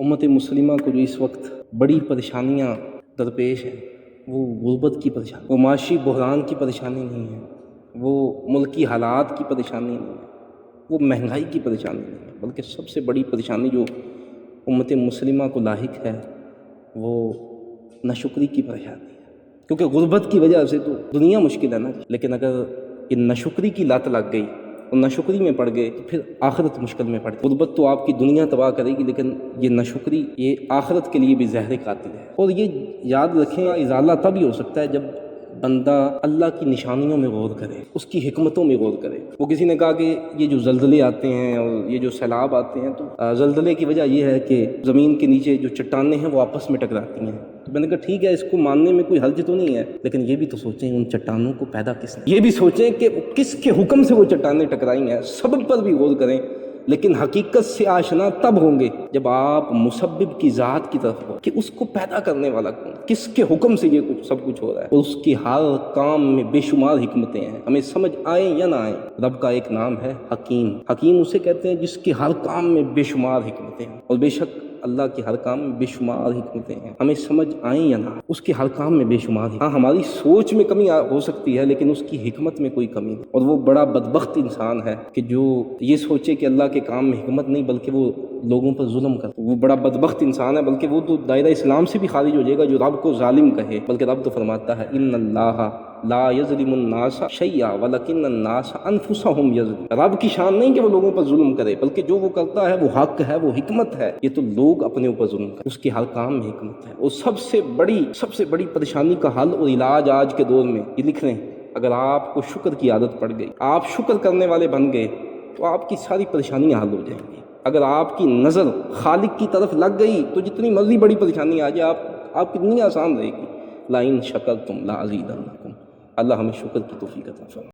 امت مسلمہ کو جو اس وقت بڑی پریشانیاں درپیش ہیں وہ غربت کی پریشانی، وہ معاشی بحران کی پریشانی نہیں ہے، وہ ملکی حالات کی پریشانی نہیں ہے، وہ مہنگائی کی پریشانی نہیں ہے، بلکہ سب سے بڑی پریشانی جو امت مسلمہ کو لاحق ہے وہ ناشکری کی پریشانی ہے۔ کیونکہ غربت کی وجہ سے تو دنیا مشکل ہے نا، لیکن اگر یہ ناشکری کی لت لگ گئی اور ناشکری میں پڑ گئے تو پھر آخرت مشکل میں پڑ گئی۔ غربت تو آپ کی دنیا تباہ کرے گی، لیکن یہ ناشکری یہ آخرت کے لیے بھی زہر قاتل ہے۔ اور یہ یاد رکھیں، ازالہ تب ہی ہو سکتا ہے جب بندہ اللہ کی نشانیوں میں غور کرے، اس کی حکمتوں میں غور کرے۔ وہ کسی نے کہا کہ یہ جو زلزلے آتے ہیں اور یہ جو سیلاب آتے ہیں تو زلزلے کی وجہ یہ ہے کہ زمین کے نیچے جو چٹانیں ہیں وہ آپس میں ٹکراتی ہیں۔ تو میں نے کہا ٹھیک ہے، اس کو ماننے میں کوئی حرج تو نہیں ہے، لیکن یہ بھی تو سوچیں ان چٹانوں کو پیدا کس نے، یہ بھی سوچیں کہ کس کے حکم سے وہ چٹانیں ٹکرائی ہیں، سبب پر بھی غور کریں۔ لیکن حقیقت سے آشنا تب ہوں گے جب آپ مسبب کی ذات کی طرف ہو کہ اس کو پیدا کرنے والا کون، کس کے حکم سے یہ سب کچھ ہو رہا ہے، اور اس کی ہر کام میں بے شمار حکمتیں ہیں، ہمیں سمجھ آئیں یا نہ آئیں۔ رب کا ایک نام ہے حکیم۔ حکیم اسے کہتے ہیں جس کے ہر کام میں بے شمار حکمتیں ہیں، اور بے شک اللہ کے ہر کام میں بے شمار حکمتیں ہیں، ہمیں سمجھ آئیں یا نہ آئیں، اس کے ہر کام میں بے شمار حکمتیں ہیں۔ ہاں، ہماری سوچ میں کمی ہو سکتی ہے، لیکن اس کی حکمت میں کوئی کمی نہیں۔ اور وہ بڑا بدبخت انسان ہے کہ جو یہ سوچے کہ اللہ کے کام میں حکمت نہیں بلکہ وہ لوگوں پر ظلم کرتا ہے۔ وہ بڑا بدبخت انسان ہے، بلکہ وہ تو دائرہ اسلام سے بھی خارج ہو جائے گا جو رب کو ظالم کہے۔ بلکہ رب تو فرماتا ہے ان اللہ لا یظلم الناس شیئا ولکن الناس انفسهم یظلمون۔ رب کی شان نہیں کہ وہ لوگوں پر ظلم کرے، بلکہ جو وہ کرتا ہے وہ حق ہے، وہ حکمت ہے۔ یہ تو لوگ اپنے اوپر ظلم کریں، اس کے ہر کام میں حکمت ہے۔ اور سب سے بڑی پریشانی کا حل اور علاج آج کے دور میں یہ لکھ لیں، اگر آپ کو شکر کی عادت پڑ گئی، آپ شکر کرنے والے بن گئے تو آپ کی ساری پریشانیاں حل ہو جائیں گی۔ اگر آپ کی نظر خالق کی طرف لگ گئی تو جتنی مرضی بڑی پریشانی آ جائے آپ کتنی آسان رہے گی۔ لَئِن شَكَرْتُمْ لَأَزِيدَنَّكُمْ۔ اللہ ہمیں شکر کی توفیق عطا فرمائے۔